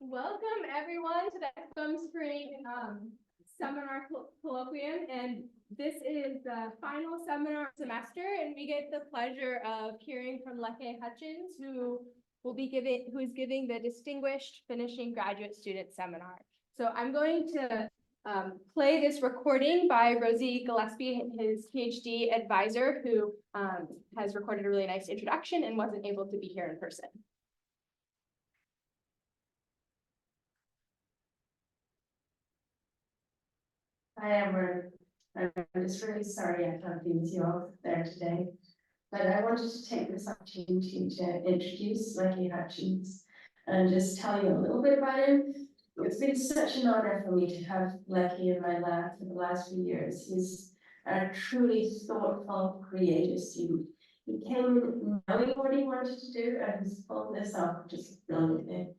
Welcome everyone to the Expo Spring Seminar Colloquium, and this is the final seminar semester, and we get the pleasure of hearing from Leke Hutchins, who is giving the Distinguished Finishing Graduate Student Seminar. So I'm going to play this recording by Rosie Gillespie, his PhD advisor, who has recorded a really nice introduction and wasn't able to be here in person. Hi, everyone. I'm just really sorry I can't be with you all there today, but I wanted to take this opportunity to introduce Leke Hutchins and just tell you a little bit about him. It's been such an honor for me to have Leke in my lab for the last few years. He's a truly thoughtful, creative student. He came in knowing what he wanted to do, and he's pulled this off just brilliantly.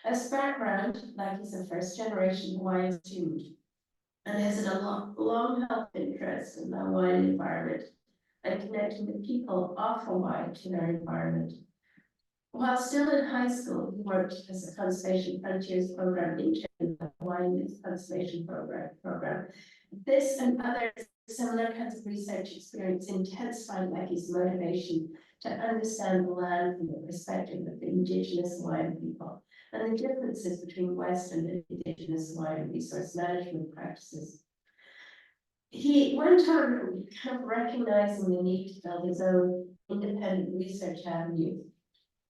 As background, Leke's a first-generation Hawaiian student and has a long held interest in the Hawaiian environment and connecting with people of Hawaii to their environment. While still in high school, he worked as a Conservation Frontiers program intern in the Hawaiian Youth Conservation program. This and other similar kinds of research experience intensified Leke's motivation to understand the land from the perspective of the Indigenous Hawaiian people and the differences between Western and Indigenous Hawaiian resource management practices. He went on kind of recognizing the need to build his own independent research avenue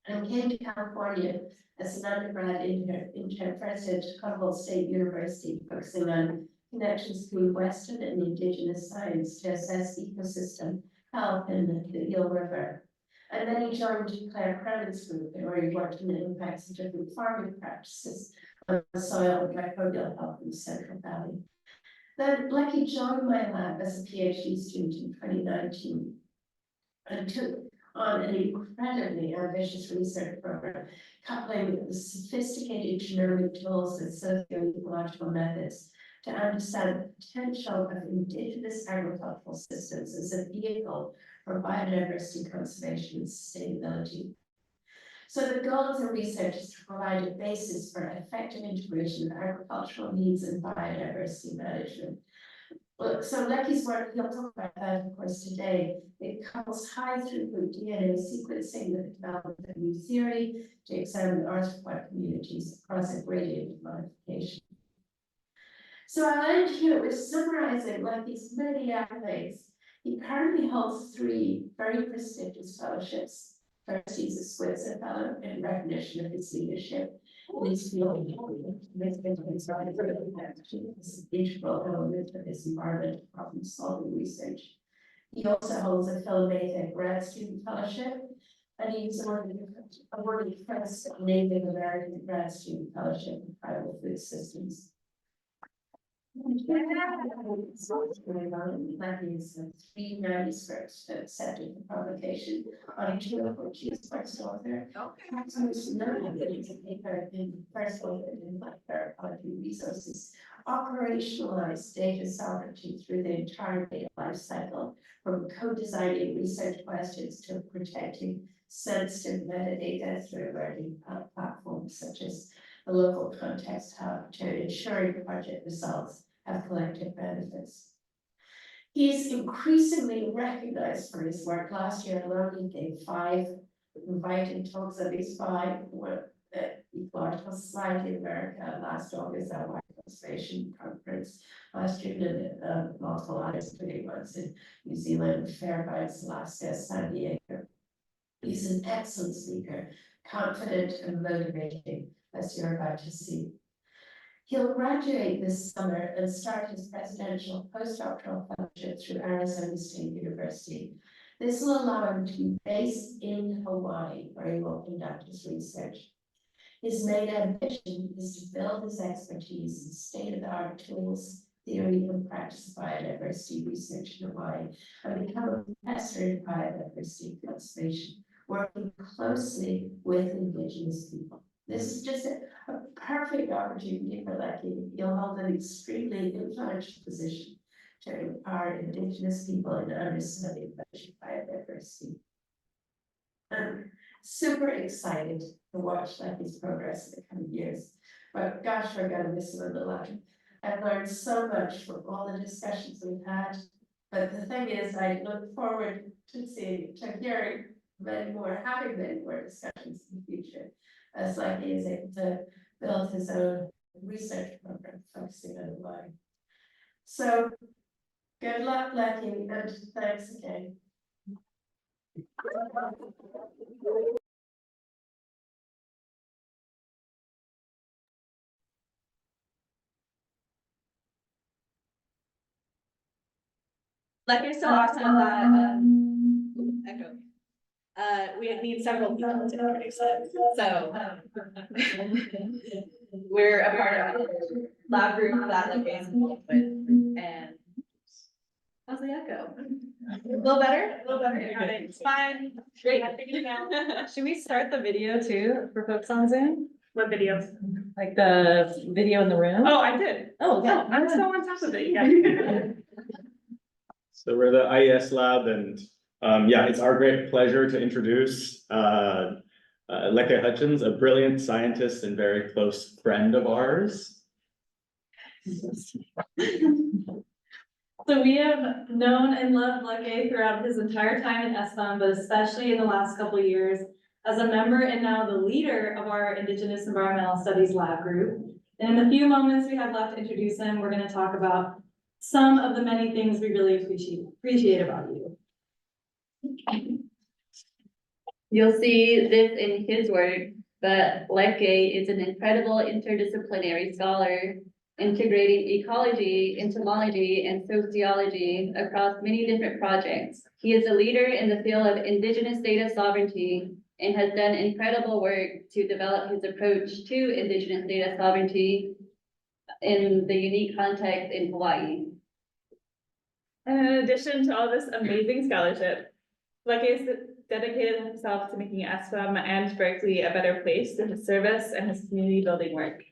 and came to California as an undergrad intern first at Humboldt State University, focusing on connections between Western and Indigenous science to assess ecosystem health in the Eel River. And then he joined Claire Kremen's group, where he worked on the impacts of different farming practices on soil and microbial health in the Central Valley. Then Leke joined my lab as a PhD student in 2019 and took on an incredibly ambitious research program, coupling the sophisticated genomic tools and socio-ecological methods to understand the potential of indigenous agricultural systems as a vehicle for biodiversity conservation and sustainability. So the goal of the research is to provide a basis for effective integration of agricultural needs and biodiversity management. Well, so Leke's work, he'll talk about that, of course, today. It couples high throughput DNA sequencing with the development of new theory to examine arthropod communities across a gradient of modification. So I'll end here with summarizing Leke's many accolades. He currently holds 3 very prestigious fellowships. First, he's a Switzer Fellow in recognition of his leadership in his field. This is an integral element of his environmental problem-solving research. He also holds a Philometha grad student fellowship, and he's awarded first Native American grad student fellowship in tribal food systems. Leke is 3 manuscripts accepted for publication on 2 of which he is first author. Most notably, he's a paper in first author in Biotechnology Resources, operationalize data sovereignty through the entire data life cycle, from co-designing research questions to protecting sensitive metadata through emerging platforms such as the local context hub to ensuring project results have collective benefits. He is increasingly recognized for his work. Last year alone, he gave 5 invited talks. Of these 5 were at Ecological Society of America last August at White Conservation Conference, last year in multiple others, including ones in New Zealand, Fairbanks, Alaska, San Diego. He's an excellent speaker, confident and motivating, as you're about to see. He'll graduate this summer and start his presidential postdoctoral fellowship through Arizona State University. This will allow him to be based in Hawaii, where he will conduct his research. His main ambition is to build his expertise in state-of-the-art tools, theory, and practice of biodiversity research in Hawaii, and become a professor in biodiversity conservation, working closely with Indigenous people. This is just a perfect opportunity for Leke. He'll hold an extremely influential position to empower Indigenous people in understanding biodiversity. super excited to watch Leke's progress in the coming years. But gosh, we're gonna miss him a lot. I've learned so much from all the discussions we've had. But the thing is, I look forward to hearing many more, having many more discussions in the future. As Leke is able to build his own research program focusing on why. So good luck, Leke, and thanks again. Like, you're so awesome that, echo. We need several people to introduce it, so. We're a part of a lab group that Leke is involved with, and. How's the echo? A little better? A little better, it's fine, great, I figured it out. Should we start the video too for folks on Zoom? What video? Like the video in the room? Oh, I did. Oh, yeah. I'm still on top of it, yeah. So we're the IES lab, and yeah, it's our great pleasure to introduce Leke Hutchins, a brilliant scientist and very close friend of ours. So we have known and loved Leke throughout his entire time at ESPM, but especially in the last couple of years as a member and now the leader of our Indigenous Environmental Studies lab group. And in the few moments we have left to introduce him, we're going to talk about some of the many things we really appreciate about you. You'll see this in his work, but Leke is an incredible interdisciplinary scholar, integrating ecology, entomology, and sociology across many different projects. He is a leader in the field of Indigenous data sovereignty and has done incredible work to develop his approach to Indigenous data sovereignty in the unique context in Hawaii. And in addition to all this amazing scholarship, Leke has dedicated himself to making ESPM and Berkeley a better place through his service and his community building work.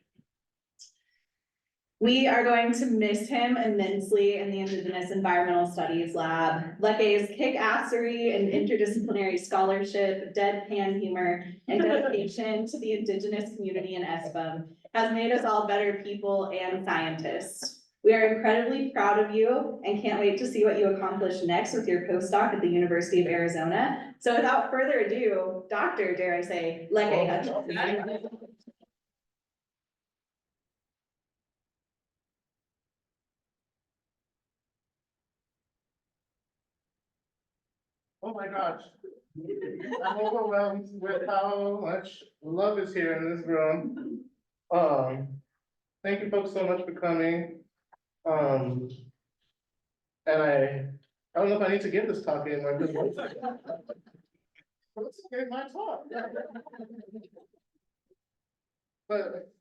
We are going to miss him immensely in the Indigenous Environmental Studies Lab. Leke's kick-assery and interdisciplinary scholarship, deadpan humor, and dedication to the Indigenous community in ESPM has made us all better people and scientists. We are incredibly proud of you and can't wait to see what you accomplish next with your postdoc at the University of Arizona. So without further ado, Dr. dare I say, Leke Hutchins. Oh my gosh. I'm overwhelmed with how much love is here in this room. Thank you folks so much for coming. And I don't know if I need to give this talk anymore. Let's give my talk. But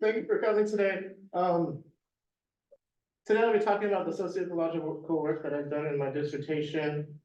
thank you for coming today. Today I'll be talking about the socio-ecological work that I've done in my dissertation.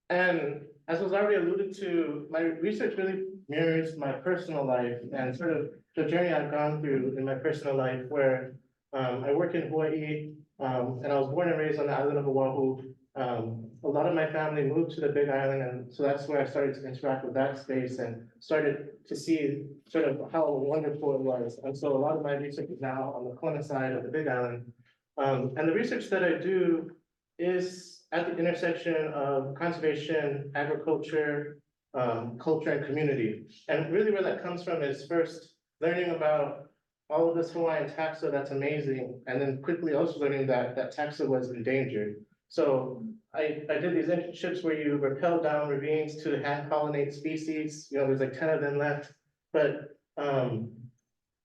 And as was already alluded to, my research really mirrors my personal life and sort of the journey I've gone through in my personal life, where I work in Hawaii, and I was born and raised on the island of Oahu. A lot of my family moved to the Big Island, and so that's where I started to interact with that space and started to see sort of how wonderful it was. And so a lot of my research is now on the Kona side of the Big Island. And the research that I do is at the intersection of conservation, agriculture, culture, and community. And really where that comes from is first learning about all of this Hawaiian taxa that's amazing, and then quickly also learning that that taxa was endangered. So I did these internships where you rappel down ravines to hand pollinate species. You know, there's like 10 of them left, but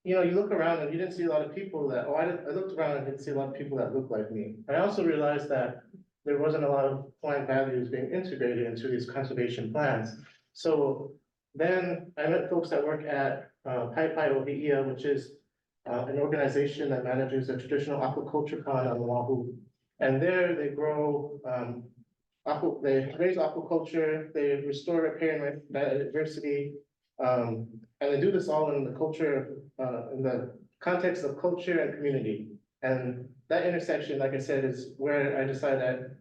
you know, you look around and you didn't see a lot of people that, I looked around and didn't see a lot of people that look like me. I also realized that there wasn't a lot of plant values being integrated into these conservation plans. So then I met folks that work at Paipai Ohi'ia, which is an organization that manages a traditional aquaculture pond on Oahu. And there they grow, they raise aquaculture, they restore, repair, and biodiversity. And they do this all in the culture, in the context of culture and community. And that intersection, like I said, is where I decided that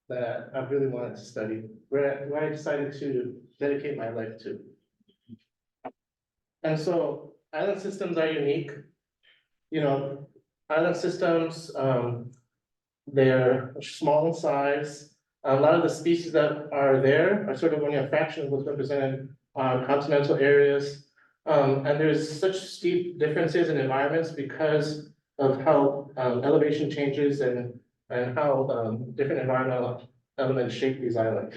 that I really wanted to study, where I decided to dedicate my life to. And so island systems are unique. You know, island systems, they're small in size. A lot of the species that are there are sort of only a fraction of what's represented on continental areas. And there's such steep differences in environments because of how elevation changes and how different environmental elements shape these islands.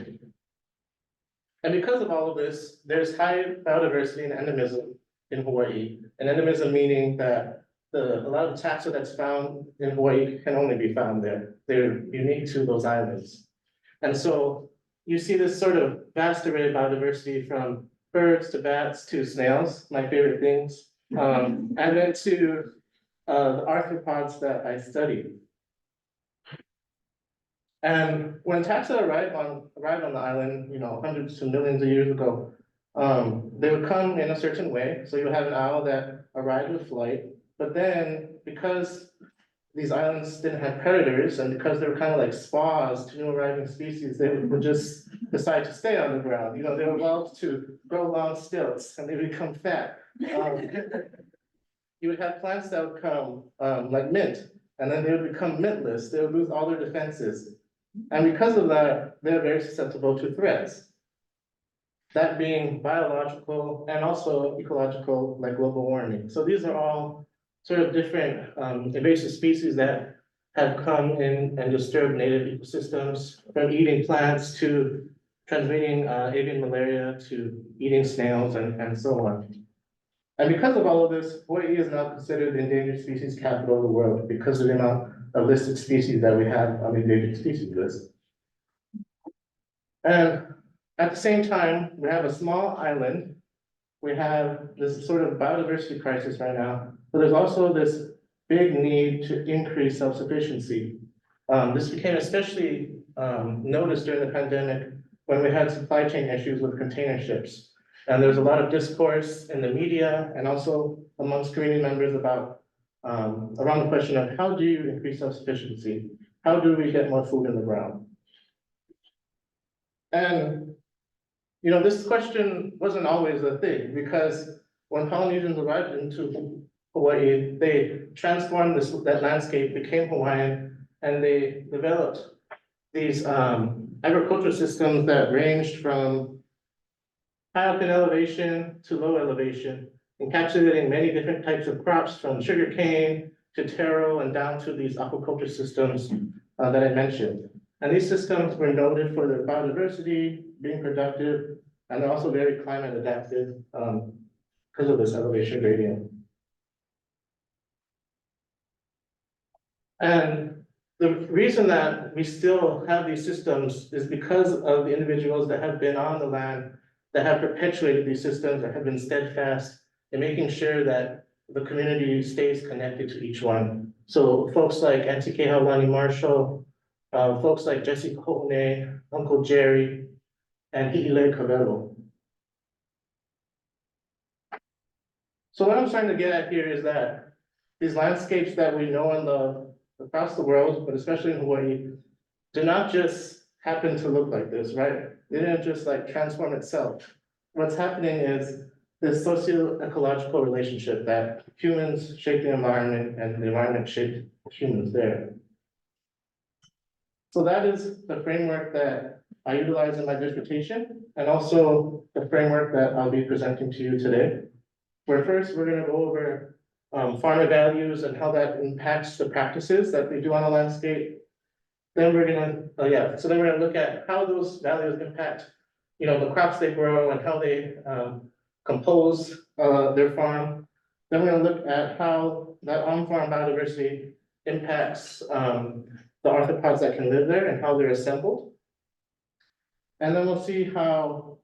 And because of all of this, there's high biodiversity and endemism in Hawaii. And endemism meaning that a lot of the taxa that's found in Hawaii can only be found there. They're unique to those islands. And so you see this sort of vast array of biodiversity from birds to bats to snails, my favorite things, and then to the arthropods that I study. And when taxa arrived on the island, you know, hundreds to millions of years ago, they would come in a certain way. So you have an owl that arrived with flight, but then because these islands didn't have predators and because they were kind of like spas to new arriving species, they would just decide to stay on the ground. You know, they evolved to grow long stilts and they become fat. You would have plants that would come like mint, and then they would become mintless. They would lose all their defenses. And because of that, they're very susceptible to threats. That being biological and also ecological, like global warming. So these are all sort of different invasive species that have come in and disturbed native ecosystems, from eating plants to transmitting avian malaria to eating snails and so on. And because of all of this, Hawaii is now considered the endangered species capital of the world because of the amount of listed species that we have on the endangered species list. And at the same time, we have a small island. We have this sort of biodiversity crisis right now, but there's also this big need to increase self-sufficiency. This became especially noticed during the pandemic when we had supply chain issues with container ships. And there's a lot of discourse in the media and also amongst community members about around the question of how do you increase self-sufficiency? How do we get more food in the ground? And you know, this question wasn't always a thing because when Polynesians arrived into Hawaii, they transformed that landscape, became Hawaiian, and they developed these agricultural systems that ranged from high up in elevation to low elevation, encapsulating many different types of crops from sugarcane to taro and down to these aquaculture systems that I mentioned. And these systems were noted for their biodiversity, being productive, and they're also very climate adaptive because of this elevation gradient. And the reason that we still have these systems is because of the individuals that have been on the land, that have perpetuated these systems, that have been steadfast in making sure that the community stays connected to each one. So folks like Auntie Kehaulani Marshall, folks like Jesse Kohone, Uncle Jerry, and Hi'ile Cabello. So what I'm trying to get at here is that these landscapes that we know and love across the world, but especially in Hawaii, do not just happen to look like this, right? They didn't just like transform itself. What's happening is this socio-ecological relationship that humans shape the environment and the environment shapes humans there. So that is the framework that I utilize in my dissertation, and also the framework that I'll be presenting to you today. Where first, we're gonna go over farmer values and how that impacts the practices that they do on a landscape. Then we're gonna, so then we're gonna look at how those values impact, you know, the crops they grow and how they compose their farm. Then we're gonna look at how that on-farm biodiversity impacts the arthropods that can live there and how they're assembled. And then we'll see how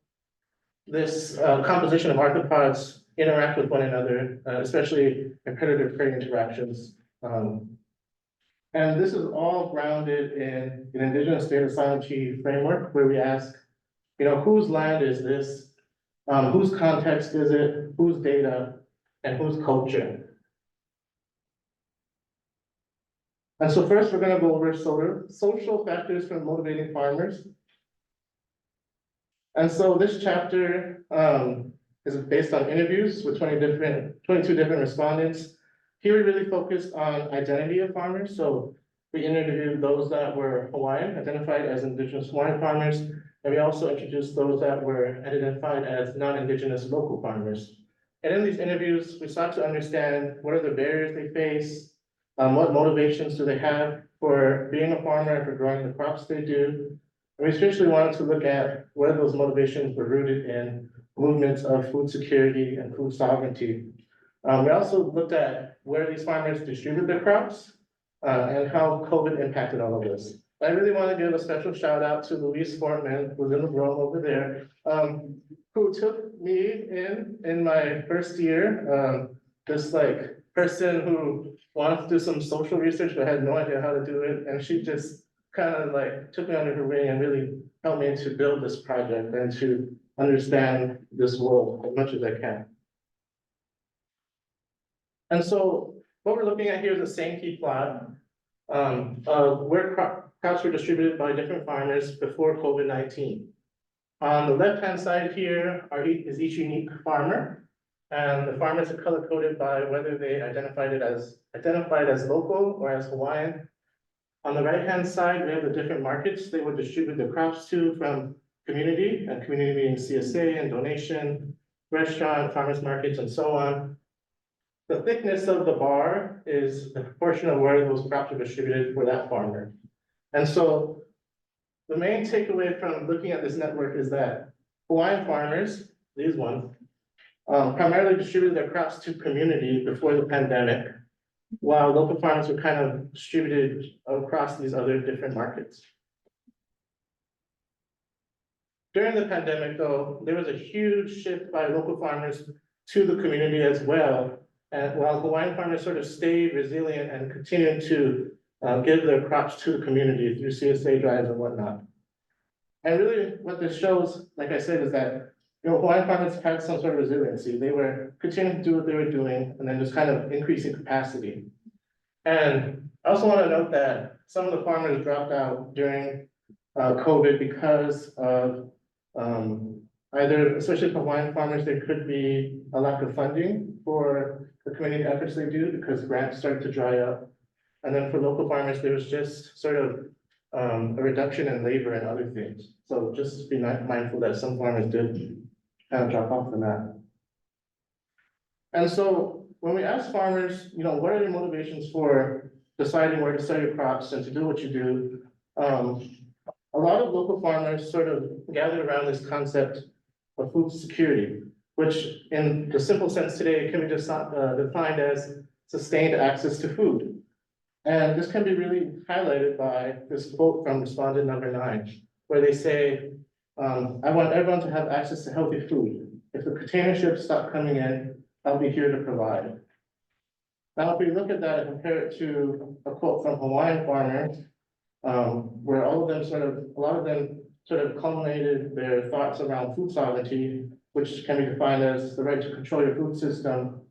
this composition of arthropods interact with one another, especially in predator-prey interactions. And this is all grounded in an Indigenous data sovereignty framework where we ask, you know, whose land is this? Whose context is it? Whose data? And whose culture? And so first, we're gonna go over social factors for motivating farmers. And so this chapter is based on interviews with 22 different respondents. Here we really focused on identity of farmers. So we interviewed those that were Hawaiian, identified as Indigenous Hawaiian farmers, and we also introduced those that were identified as non-Indigenous local farmers. And in these interviews, we sought to understand what are the barriers they face, what motivations do they have for being a farmer and for growing the crops they do. And we especially wanted to look at whether those motivations were rooted in movements of food security and food sovereignty. We also looked at where these farmers distribute their crops and how COVID impacted all of this. I really want to give a special shout out to Louise Fortman, who's in the room over there, who took me in my first year. This like person who wanted to do some social research but had no idea how to do it, and she just kind of like took me under her wing and really helped me to build this project and to understand this world as much as I can. And so what we're looking at here is a Sankey plot of where crops were distributed by different farmers before COVID-19. On the left-hand side here is each unique farmer, and the farmers are color-coded by whether they identified as local or as Hawaiian. On the right-hand side, we have the different markets they would distribute their crops to, from community, and community meaning CSA and donation, restaurant, farmers markets, and so on. The thickness of the bar is the proportion of where those crops are distributed for that farmer. And so the main takeaway from looking at this network is that Hawaiian farmers, these ones, primarily distributed their crops to community before the pandemic, while local farmers were kind of distributed across these other different markets. During the pandemic, though, there was a huge shift by local farmers to the community as well. And while Hawaiian farmers sort of stayed resilient and continued to give their crops to the community through CSA drives and whatnot. And really what this shows, like I said, is that Hawaiian farmers had some sort of resiliency. They were continuing to do what they were doing and then just kind of increasing capacity. And I also want to note that some of the farmers dropped out during COVID because of either, especially for Hawaiian farmers, there could be a lack of funding for the community efforts they do because grants started to dry up. And then for local farmers, there was just sort of a reduction in labor and other things. So just be mindful that some farmers did kind of drop off the map. And so when we ask farmers, what are your motivations for deciding where to sell your crops and to do what you do? A lot of local farmers sort of gathered around this concept of food security, which in the simple sense today can be defined as sustained access to food. And this can be really highlighted by this quote from respondent number 9, where they say, I want everyone to have access to healthy food. If the container ships stop coming in, I'll be here to provide. Now, if we look at that and compare it to a quote from Hawaiian farmers, where a lot of them sort of culminated their thoughts around food sovereignty, which can be defined as the right to control your food system.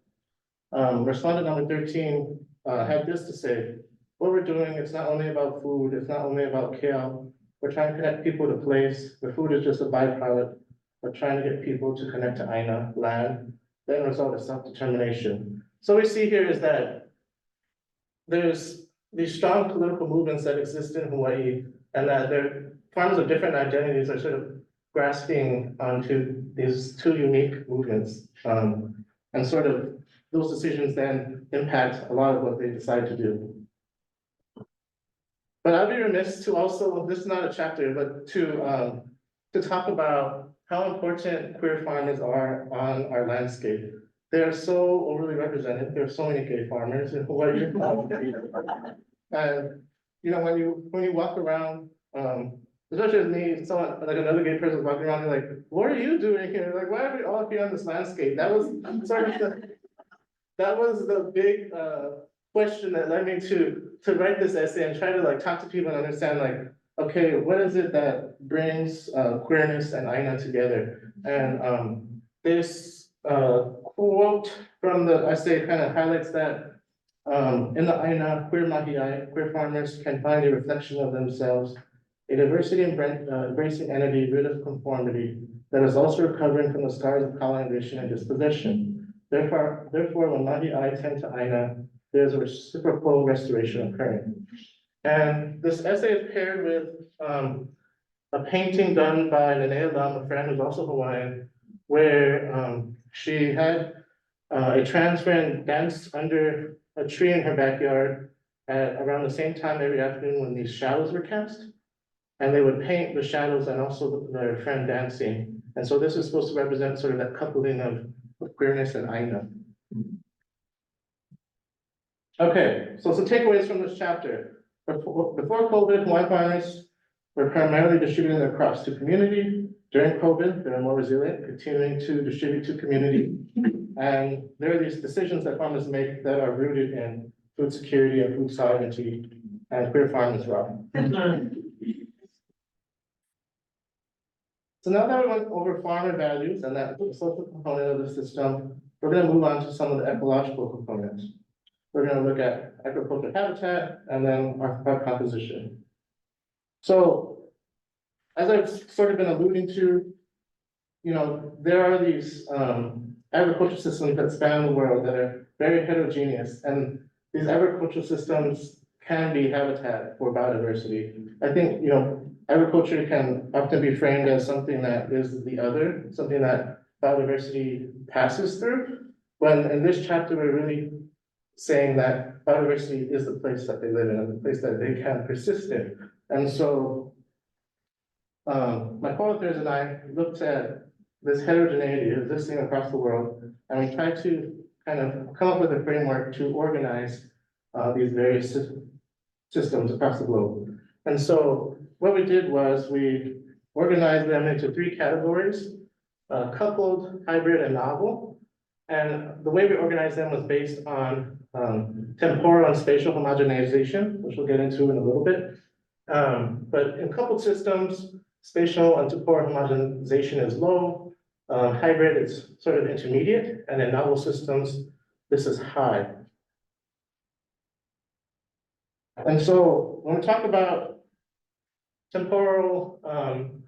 Respondent number 13 had this to say, what we're doing, it's not only about food, it's not only about kale. We're trying to connect people to place. The food is just a byproduct. We're trying to get people to connect to Aina, land. The end result is self-determination. So what we see here is that there's these strong political movements that exist in Hawaii, and that farmers of different identities are sort of grasping onto these two unique movements. And sort of those decisions then impact a lot of what they decide to do. But I'd be remiss to also, this is not a chapter, but to talk about how important queer farmers are on our landscape. They are so overly represented. There are so many gay farmers in Hawaii. And when you walk around, especially as me, someone like another gay person walking around, they're like, "What are you doing here? Like, why are we all here on this landscape?" That was sort of the big question that led me to write this essay and try to like talk to people and understand like, okay, what is it that brings queerness and Aina together? And this quote from the essay kind of highlights that In the Aina, queer Mahi'ai, queer farmers can find a reflection of themselves, a diversity embracing entity rid of conformity that is also recovering from the scars of colonization and dispossession. Therefore, when Mahi'ai tend to Aina, there's a reciprocal restoration occurring. And this essay is paired with a painting done by Linnea Lam, a friend who's also Hawaiian, where she had a trans friend dance under a tree in her backyard at around the same time every afternoon when these shadows were cast. And they would paint the shadows and also their friend dancing. And so this is supposed to represent sort of that coupling of queerness and Aina. Okay, so some takeaways from this chapter. Before COVID, Hawaiian farmers were primarily distributing their crops to community. During COVID, they're more resilient, continuing to distribute to community. And there are these decisions that farmers make that are rooted in food security and food sovereignty and queer farming as well. So now that we went over farmer values and that social component of the system, we're going to move on to some of the ecological components. We're going to look at agricultural habitat and then our composition. So as I've sort of been alluding to, there are these agricultural systems that span the world that are very heterogeneous, and these agricultural systems can be habitat for biodiversity. I think, agriculture can often be framed as something that is the other, something that biodiversity passes through, when in this chapter, we're really saying that biodiversity is the place that they live in and the place that they can persist in. And so my co-authors and I looked at this heterogeneity existing across the world, and we tried to kind of come up with a framework to organize these various systems across the globe. And so what we did was we organized them into 3 categories: coupled, hybrid, and novel. And the way we organized them was based on temporal and spatial homogenization, which we'll get into in a little bit. But in coupled systems, spatial and temporal homogenization is low. Hybrid is sort of intermediate, and in novel systems, this is high. And so when we talk about temporal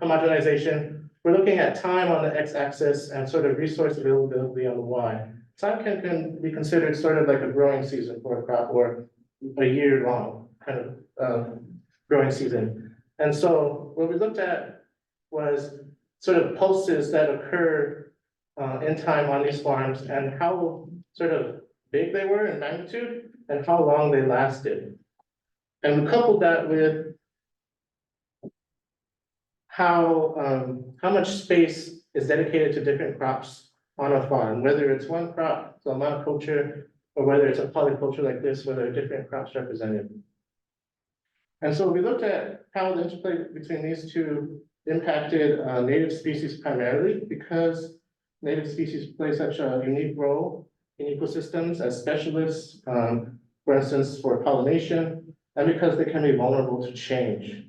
homogenization, we're looking at time on the x-axis and sort of resource availability on the y. Time can be considered sort of like a growing season for a crop, or a year-long kind of growing season. And so what we looked at was sort of pulses that occurred in time on these farms, and how sort of big they were in magnitude and how long they lasted. And we coupled that with how much space is dedicated to different crops on a farm, whether it's one crop, so a monoculture, or whether it's a polyculture like this, where there are different crops represented. And so we looked at how the interplay between these two impacted native species primarily, because native species play such a unique role in ecosystems as specialists, for instance, for pollination, and because they can be vulnerable to change.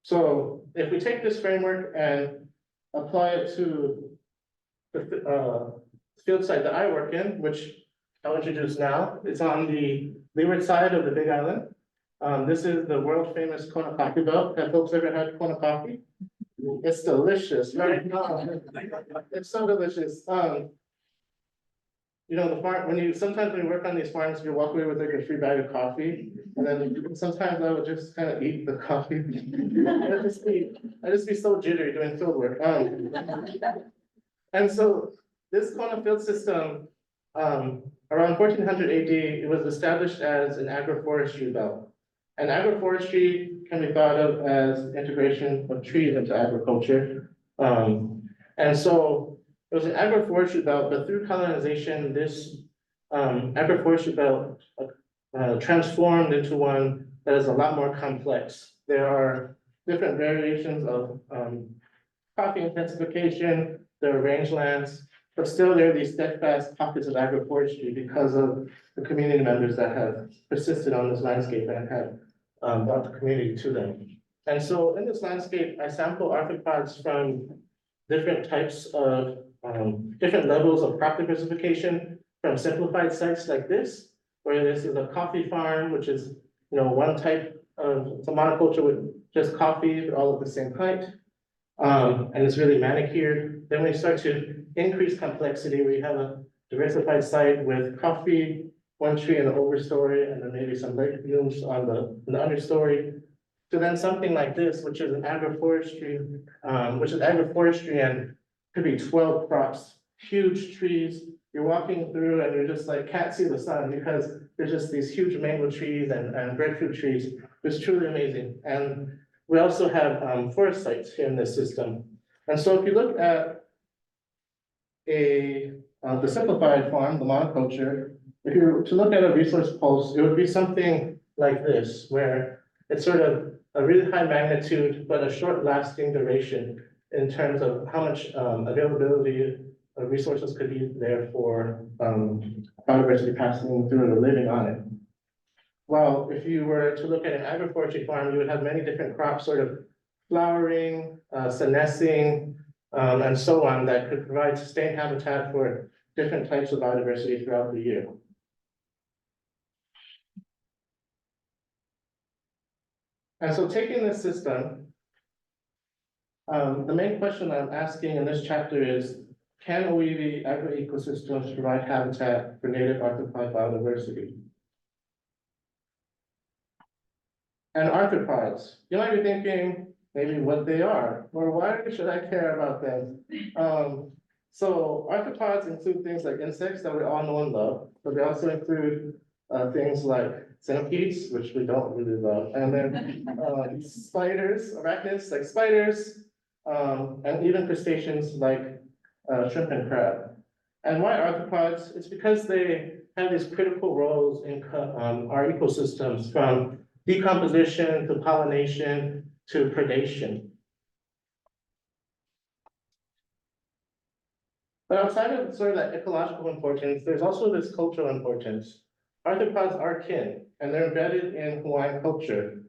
So if we take this framework and apply it to the field site that I work in, which I'll introduce now, it's on the leeward side of the Big Island. This is the world famous Kona coffee belt. Have folks ever had Kona coffee? It's delicious, right? It's so delicious. The farm, sometimes when you work on these farms, you walk away with like a free bag of coffee, and then sometimes I would just kind of eat the coffee. I'd just be so jittery doing field work. And so this Kona field system, around 1400 AD, it was established as an agroforestry belt. And agroforestry can be thought of as integration of trees into agriculture. And so it was an agroforestry belt, but through colonization, this agroforestry belt transformed into one that is a lot more complex. There are different variations of coffee intensification, there are rangelands, but still there are these steadfast pockets of agroforestry because of the community members that have persisted on this landscape and have brought the community to them. And so in this landscape, I sample arthropods from different types of different levels of crop diversification, from simplified sites like this where this is a coffee farm, which is, you know, one type of, it's a monoculture with just coffee, but all at the same height. And it's really manicured. Then we start to increase complexity. We have a diversified site with coffee, one tree in the overstory, and then maybe some legumes on in the understory. So then something like this, which is agroforestry and could be 12 crops, huge trees. You're walking through and you're just like, can't see the sun because there's just these huge mango trees and breadfruit trees. It's truly amazing. And we also have forest sites here in this system. And so if you look at the simplified farm, the monoculture, if you were to look at a resource pulse, it would be something like this, where it's sort of a really high magnitude, but a short lasting duration in terms of how much availability of resources could be there for biodiversity passing through or living on it. Well, if you were to look at an agroforestry farm, you would have many different crops sort of flowering, senescing, and so on that could provide sustained habitat for different types of biodiversity throughout the year. And so taking this system, the main question I'm asking in this chapter is, can OEV agroecosystems provide habitat for native arthropod biodiversity? And arthropods, you might be thinking maybe what they are, or why should I care about them? So arthropods include things like insects that we all know and love, but they also include things like centipedes, which we don't really love, and then spiders, arachnids like spiders, and even crustaceans like shrimp and crab. And why arthropods? It's because they have these critical roles in our ecosystems, from decomposition to pollination to predation. But outside of sort of that ecological importance, there's also this cultural importance. Arthropods are kin, and they're embedded in Hawaiian culture.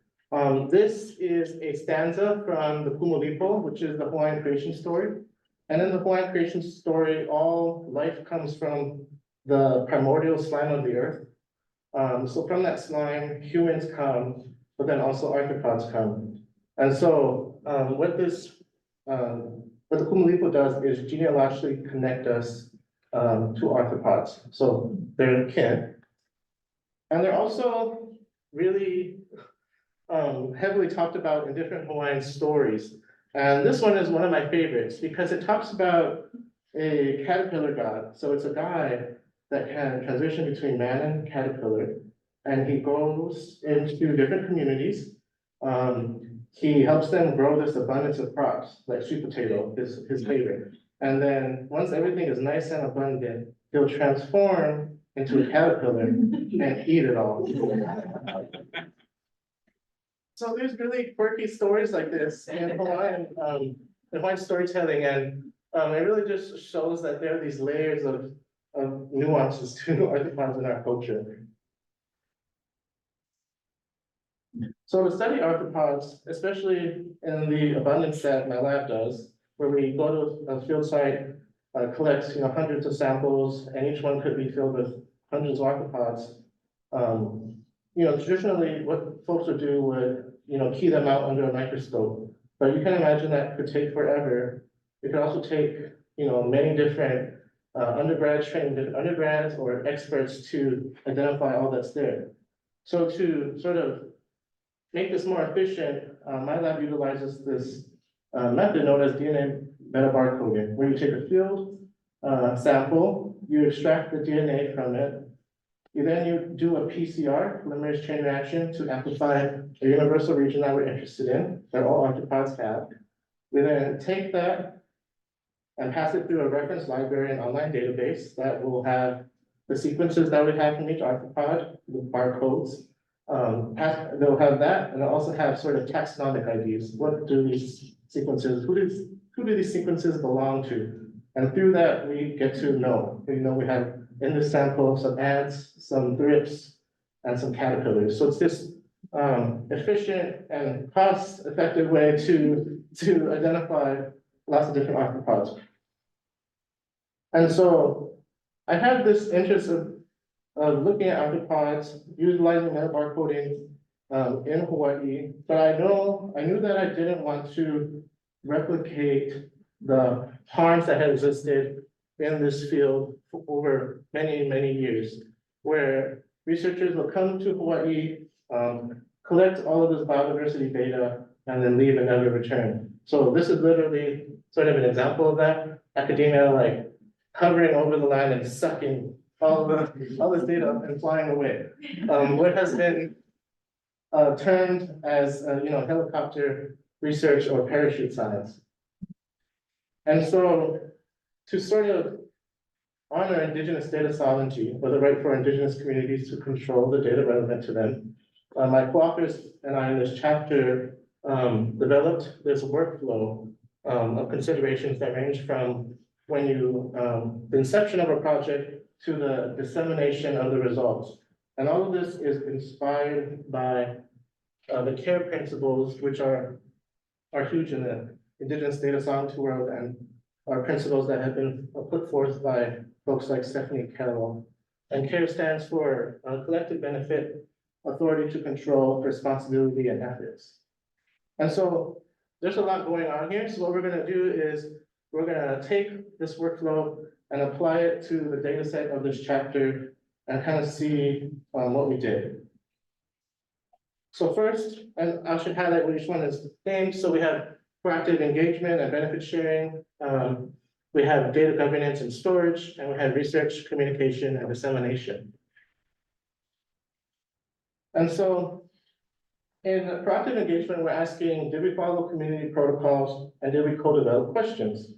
This is a stanza from the Kumulipo, which is the Hawaiian creation story. And in the Hawaiian creation story, all life comes from the primordial slime of the earth. So from that slime, humans come, but then also arthropods come. And so what the Kumulipo does is genealogically connect us to arthropods. So they're kin. And they're also really heavily talked about in different Hawaiian stories. And this one is one of my favorites because it talks about a caterpillar god. So it's a guy that can transition between man and caterpillar. And he goes into different communities. He helps them grow this abundance of crops, like sweet potato, his favorite. And then once everything is nice and abundant, he'll transform into a caterpillar and eat it all. So there's really quirky stories like this in Hawaiian storytelling, and it really just shows that there are these layers of nuances to arthropods in our culture. So to study arthropods, especially in the abundance that my lab does, where we go to a field site, collects hundreds of samples, and each one could be filled with hundreds of arthropods. Traditionally, what folks would do would key them out under a microscope, but you can imagine that could take forever. It could also take many different undergrads trained different undergrads or experts to identify all that's there. So to sort of make this more efficient, my lab utilizes this method known as DNA metabarcoding, where you take a field sample, you extract the DNA from it, you do a PCR, polymerase chain reaction, to amplify a universal region that we're interested in, that all arthropods have. We then take that and pass it through a reference library and online database that will have the sequences that we have from each arthropod, the barcodes. They'll have that, and they'll also have sort of taxonomic IDs. What do these sequences, who do these sequences belong to? And through that, we get to know. We have in this sample some ants, some thrips, and some caterpillars. So it's this efficient and cost-effective way to identify lots of different arthropods. And so I have this interest of looking at arthropods, utilizing metabar coding in Hawaii, but I knew that I didn't want to replicate the harms that had existed in this field for over many, many years, where researchers will come to Hawaii, collect all of this biodiversity data, and then leave and never return. So this is literally sort of an example of that. Academia like hovering over the land and sucking all this data up and flying away. What has been termed as helicopter research or parachute science. And so to sort of honor Indigenous data sovereignty, or the right for Indigenous communities to control the data relevant to them, my co-authors and I in this chapter developed this workflow of considerations that range from when the inception of a project to the dissemination of the results. And all of this is inspired by the CARE principles, which are huge in the Indigenous data sovereignty world and are principles that have been put forth by folks like Stephanie Carroll. And CARE stands for collective benefit, authority to control, responsibility, and ethics. And so there's a lot going on here. So what we're going to do is we're going to take this workflow and apply it to the data set of this chapter and kind of see what we did. So first, and I should highlight which one is named. So we have proactive engagement and benefit sharing. We have data governance and storage, and we have research, communication, and dissemination. And so in proactive engagement, we're asking, did we follow community protocols and did we co-develop questions?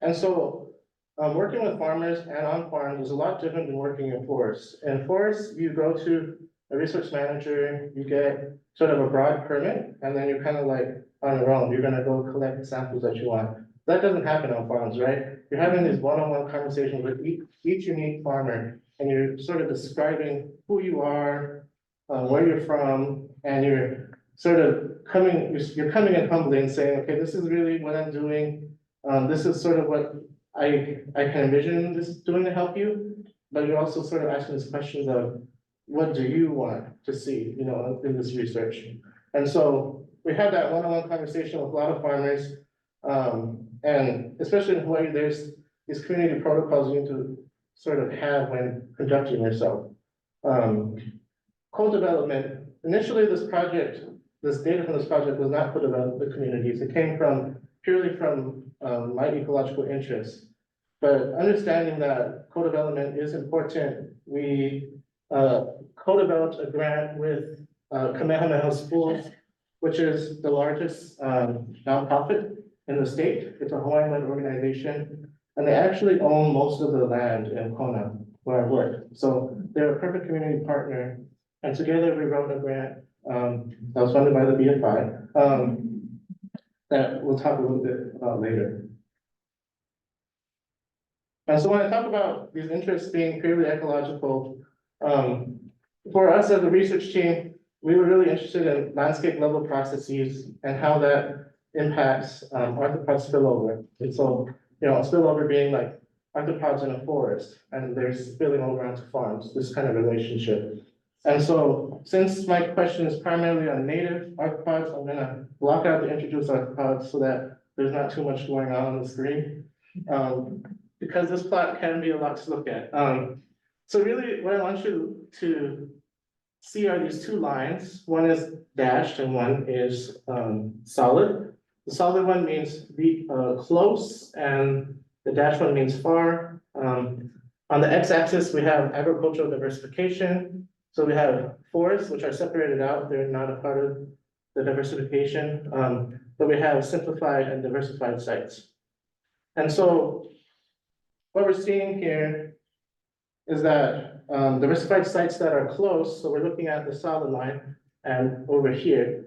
And so working with farmers and on farms is a lot different than working in forests. In forests, you go to a research manager, you get sort of a broad permit, and then you're kind of like on your own. You're gonna go collect the samples that you want. That doesn't happen on farms, right? You're having these one-on-one conversations with each unique farmer, and you're sort of describing who you are, where you're from, and you're sort of you're coming in humbly and saying, okay, this is really what I'm doing. This is sort of what I can envision this doing to help you, but you're also sort of asking these questions of what do you want to see, in this research? And so we had that one-on-one conversation with a lot of farmers, and especially in Hawaii, there's these community protocols you need to sort of have when conducting yourself. Co-development, initially this data from this project was not co-developed with the communities. It came purely from my ecological interests. But understanding that co-development is important, we co-developed a grant with Kamehameha Schools, which is the largest nonprofit in the state. It's a Hawaiian-led organization, and they actually own most of the land in Kona, where I work. So they're a perfect community partner, and together we wrote a grant that was funded by the BFI that we'll talk a little bit about later. And so when I talk about these interests being purely ecological, for us as a research team, we were really interested in landscape level processes and how that impacts arthropod spillover. And so, a spillover being like arthropods in a forest, and they're spilling over onto farms, this kind of relationship. And so, since my question is primarily on native arthropods, I'm gonna block out the introduced arthropods so that there's not too much going on the screen. Because this plot can be a lot to look at. So really what I want you to see are these two lines. One is dashed and one is solid. The solid one means be close, and the dashed one means far. On the x-axis, we have agricultural diversification. So we have forests, which are separated out. They're not a part of the diversification, but we have simplified and diversified sites. And so what we're seeing here is that diversified sites that are close, so we're looking at the solid line and over here,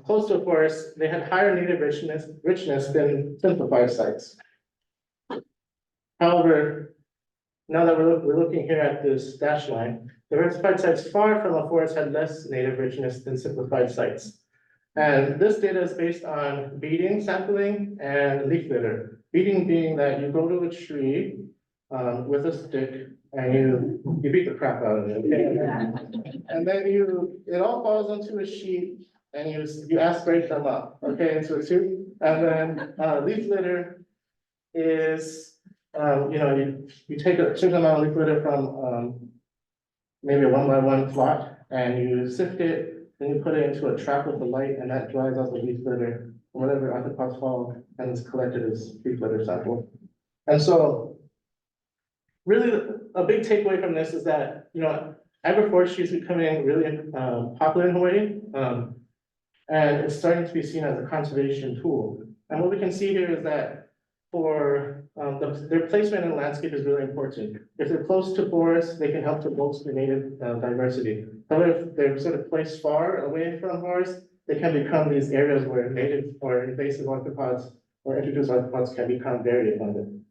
close to a forest, they had higher native richness than simplified sites. However, now that we're looking here at this dashed line, diversified sites far from a forest had less native richness than simplified sites. And this data is based on beating sampling and leaf litter. Beating being that you go to a tree, with a stick and you beat the crap out of it, okay? And then it all falls onto a sheet and you aspirate them up, okay, into a tube. And then, leaf litter is, you take a certain amount of leaf litter from, maybe a 1x1 plot and you sift it, then you put it into a trap with the light and that dries out the leaf litter, or whatever arthropods fall and is collected as leaf litter sample. And so really a big takeaway from this is that, agroforestry is becoming really popular in Hawaii. And it's starting to be seen as a conservation tool. And what we can see here is that for their placement in the landscape is really important. If they're close to forests, they can help to bolster native diversity. However, if they're sort of placed far away from forests, they can become these areas where native or invasive arthropods or introduced arthropods can become very abundant.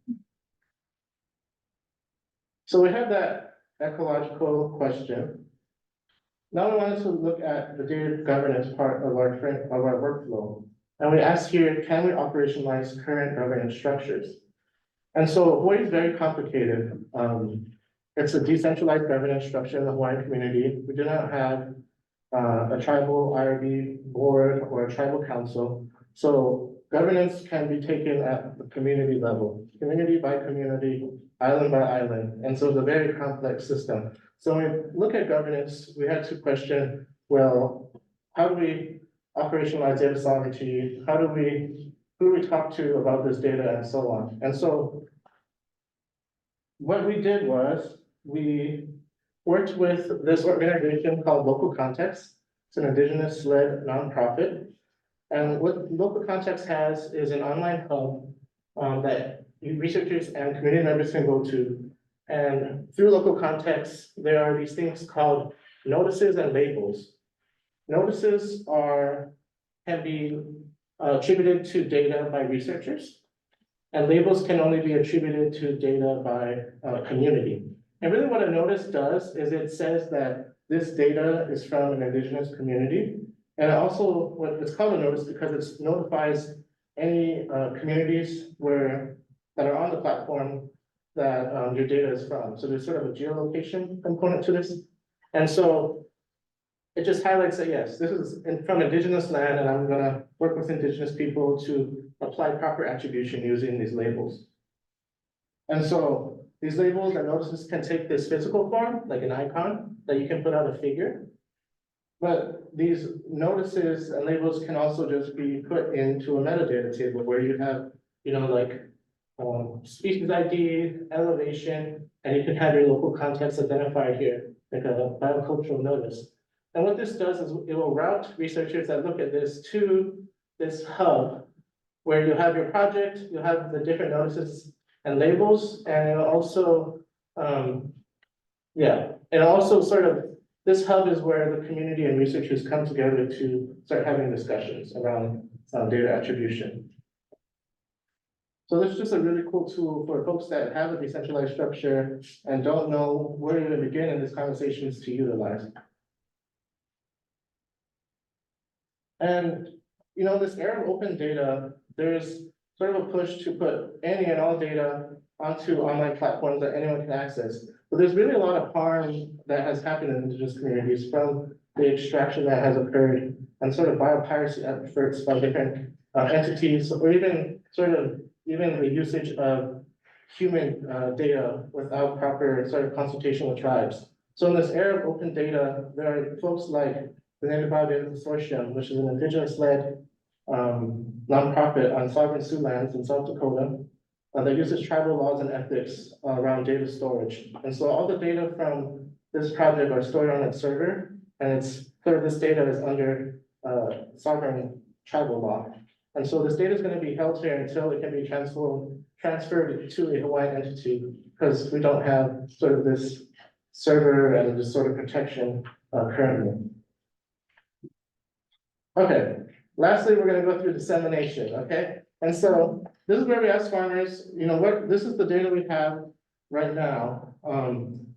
So we have that ecological question. Now we wanted to look at the data governance part of our workflow. And we asked here, can we operationalize current governance structures? And so Hawaii is very complicated. It's a decentralized governance structure in the Hawaiian community. We do not have a tribal IRB board or a tribal council. So governance can be taken at the community level, community by community, island by island. And so it's a very complex system. So when we look at governance, we had to question, well, how do we operationalize data sovereignty? Who do we talk to about this data and so on? And so what we did was we worked with this organization called Local Context. It's an Indigenous-led nonprofit. And what Local Context has is an online hub that researchers and community members can go to. And through Local Context, there are these things called notices and labels. Notices can be attributed to data by researchers, and labels can only be attributed to data by community. And really what a notice does is it says that this data is from an Indigenous community. And also it's called a notice because it notifies any communities that are on the platform that your data is from. So there's sort of a geolocation component to this. And so it just highlights that, yes, this is from Indigenous land, and I'm gonna work with Indigenous people to apply proper attribution using these labels. And so these labels and notices can take this physical form, like an icon, that you can put out a figure. But these notices and labels can also just be put into a metadata table where you have, species ID, elevation, and you can have your local context identified here, like a biocultural notice. And what this does is it will route researchers that look at this to this hub where you have your project, you have the different notices and labels, and it'll also, this hub is where the community and researchers come together to start having discussions around data attribution. So this is just a really cool tool for folks that have a decentralized structure and don't know where to begin in these conversations to utilize. And, this era of open data, there's sort of a push to put any and all data onto online platforms that anyone can access. But there's really a lot of harm that has happened in Indigenous communities from the extraction that has occurred and sort of biopiracy efforts by different entities, or even the usage of human data without proper sort of consultation with tribes. So in this era of open data, there are folks like the Native Biodata Consortium, which is an Indigenous-led nonprofit on sovereign Sioux lands in South Dakota that uses tribal laws and ethics around data storage. And so all the data from this project are stored on its server, and this data is under sovereign tribal law. And so this data is going to be held here until it can be transferred to a Hawaiian entity, because we don't have sort of this server and this sort of protection currently. Okay, lastly, we're going to go through dissemination, okay? And so this is where we ask farmers, this is the data we have right now.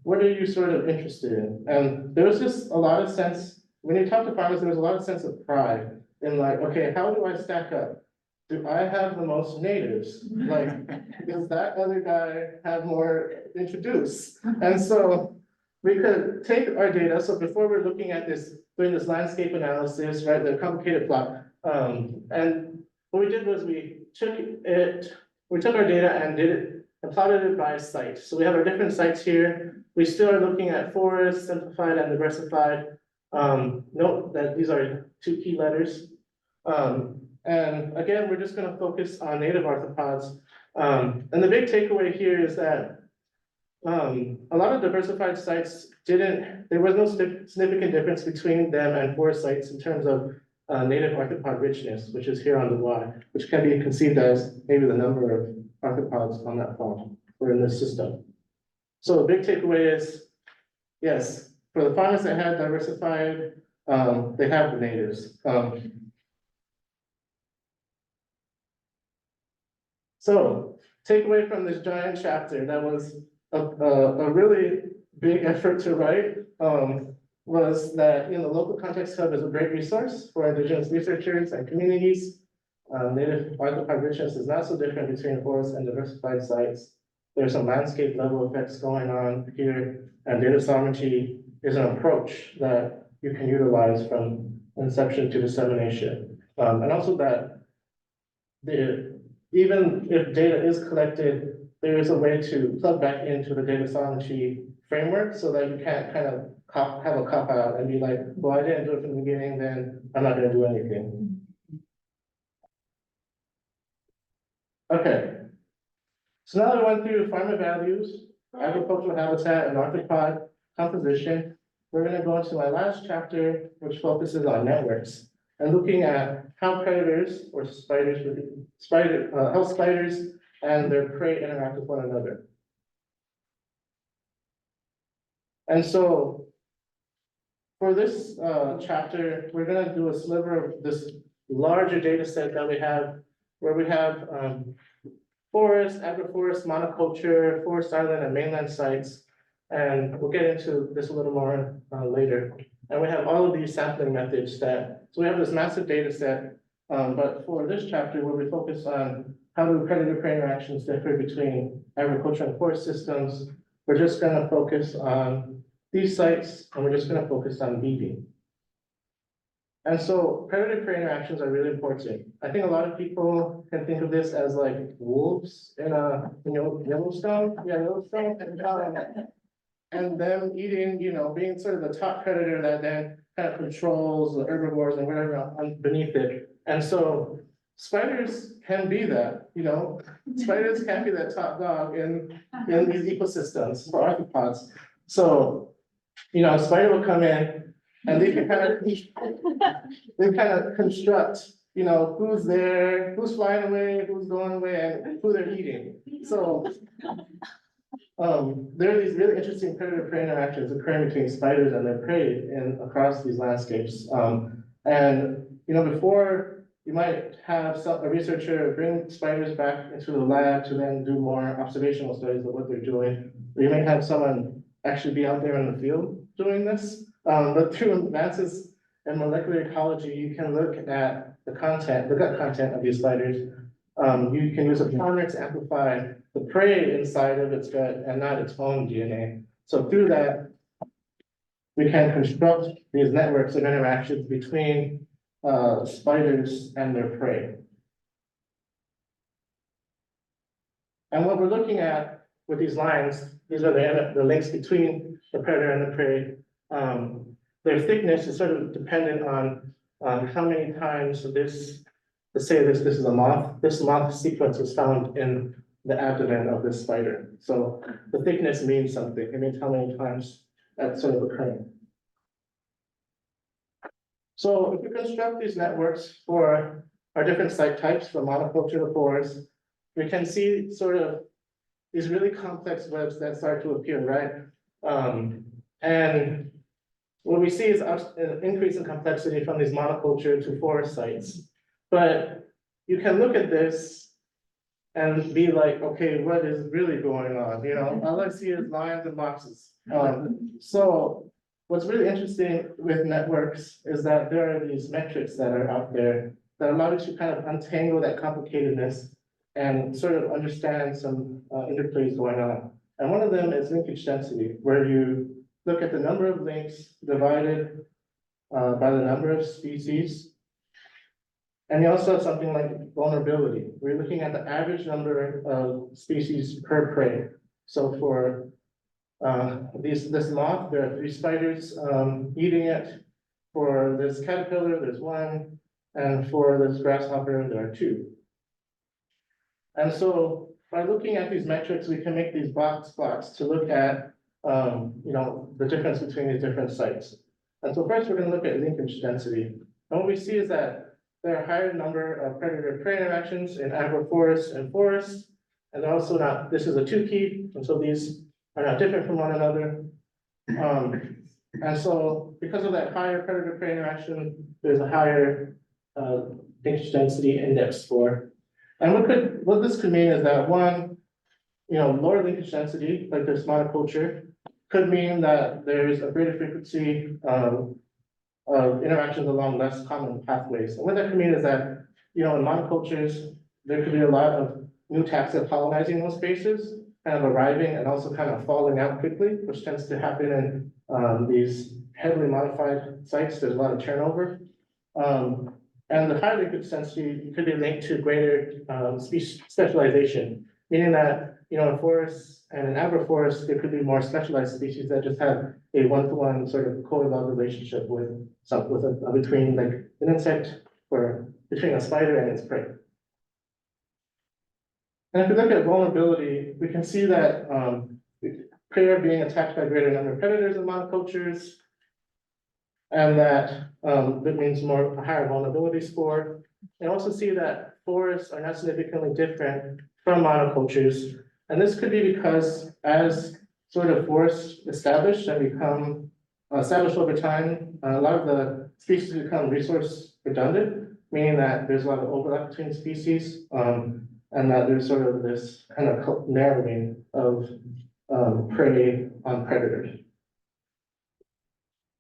What are you sort of interested in? And there was just a lot of sense, when you talk to farmers, there was a lot of sense of pride in like, okay, how do I stack up? do I have the most natives? Like, does that other guy have more introduced? And so we could take our data, so before we're looking at this, doing this landscape analysis, right, the complicated plot. And what we did was we took our data and did it, and plotted it by site. So we have our different sites here. We still are looking at forest, simplified and diversified. Note that these are two key letters. And again, we're just gonna focus on native arthropods. And the big takeaway here is that a lot of diversified sites there was no significant difference between them and forest sites in terms of native arthropod richness, which is here on the Y, which can be conceived as maybe the number of arthropods on that farm or in this system. So the big takeaway is, yes, for the farmers that had diversified, they have the natives. So takeaway from this giant chapter that was a really big effort to write, was that, you know, the local context hub is a great resource for Indigenous researchers and communities. Native arthropod richness is not so different between forest and diversified sites. There's some landscape level effects going on here, and data sovereignty is an approach that you can utilize from inception to dissemination. And also that even if data is collected, there is a way to plug back into the data sovereignty framework so that you can't kind of have a cop out and be like, well, I didn't do it from the beginning, then I'm not gonna do anything. Okay. So now that I went through farmer values, agricultural habitat, and arthropod composition, we're gonna go into my last chapter, which focuses on networks and looking at how predators or how spiders and their prey interact with one another. And so for this chapter, we're gonna do a sliver of this larger data set that we have, where we have forest, agroforest, monoculture, forest island, and mainland sites. And we'll get into this a little more later. And we have all of these sampling methods so we have this massive data set. But for this chapter, where we focus on how do predator-prey interactions differ between agriculture and forest systems, we're just gonna focus on these sites, and we're just gonna focus on beating. And so predator-prey interactions are really important. I think a lot of people can think of this as like wolves in Yellowstone, and them eating, being sort of the top predator that then kind of controls the herbivores and whatever beneath it. And so spiders can be that, spiders can be that top dog in these ecosystems for arthropods. So, a spider will come in and they can kind of construct, who's there, who's flying away, who's going away, and who they're eating. So there are these really interesting predator-prey interactions occurring between spiders and their prey across these landscapes. And before you might have a researcher bring spiders back into the lab to then do more observational studies of what they're doing. Or you may have someone actually be out there in the field doing this. But through advances in molecular ecology, you can look at the gut content of these spiders. You can use a primer to amplify the prey inside of its gut and not its own DNA. So through that, we can construct these networks of interactions between spiders and their prey. And what we're looking at with these lines, these are the links between the predator and the prey. Their thickness is sort of dependent on how many times this is a moth. This moth sequence was found in the abdomen of this spider. So the thickness means something. It means how many times that's sort of occurring. So if we construct these networks for our different site types, from monoculture to forest, we can see sort of these really complex webs that start to appear, right? And what we see is an increase in complexity from these monoculture to forest sites. But you can look at this and be like, okay, what is really going on? All I see is lines and boxes. So what's really interesting with networks is that there are these metrics that are out there that allow you to kind of untangle that complicatedness and sort of understand some interplays going on. And one of them is linkage density, where you look at the number of links divided by the number of species. And you also have something like vulnerability. We're looking at the average number of species per prey. So for this moth, there are 3 spiders eating it. For this caterpillar, there's 1, and for this grasshopper, there are 2. And so by looking at these metrics, we can make these box plots to look at the difference between these different sites. And so first, we're going to look at linkage density. And what we see is that there are a higher number of predator-prey interactions in agroforests and forests. And they're also not, this is a 2-key, and so these are not different from one another. And so because of that higher predator-prey interaction, there's a higher linkage density index score. And what this could mean is that one, lower linkage density, like this monoculture, could mean that there's a greater frequency of interactions along less common pathways. And what that could mean is that, in monocultures, there could be a lot of new taxa colonizing those spaces, kind of arriving and also kind of falling out quickly, which tends to happen in these heavily modified sites. There's a lot of turnover. And the higher linkage density could be linked to greater species specialization, meaning that, in forests and in agroforests, there could be more specialized species that just have a one-to-one sort of co-evolved relationship between like an insect or between a spider and its prey. And if we look at vulnerability, we can see that prey are being attacked by a greater number of predators in monocultures, and that means a higher vulnerability score. And also see that forests are not significantly different from monocultures. And this could be because as sort of forests established and become established over time, a lot of the species become resource redundant, meaning that there's a lot of overlap between species, and that there's sort of this kind of narrowing of prey on predators.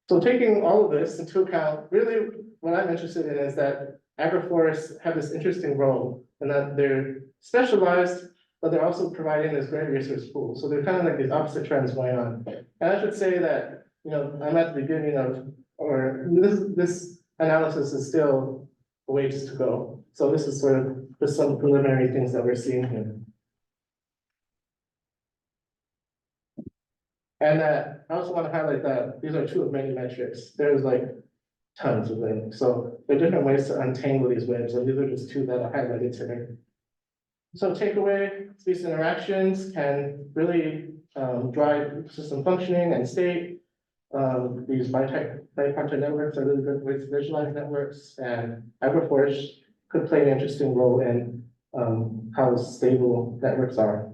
So taking all of this into account, really what I'm interested in is that agroforests have this interesting role in that they're specialized, but they're also providing this great resource pool. So they're kind of like these opposite trends going on. And I should say that, I'm at the beginning of, or this analysis is still a ways to go. So this is sort of just some preliminary things that we're seeing here. And that I also want to highlight that these are 2 of many metrics. There's like tons of them. So there are different ways to untangle these webs, and these are just 2 that I highlighted today. So takeaway, species interactions can really drive system functioning and state. These bipartite networks are really good ways to visualize networks, and agroforests could play an interesting role in how stable networks are.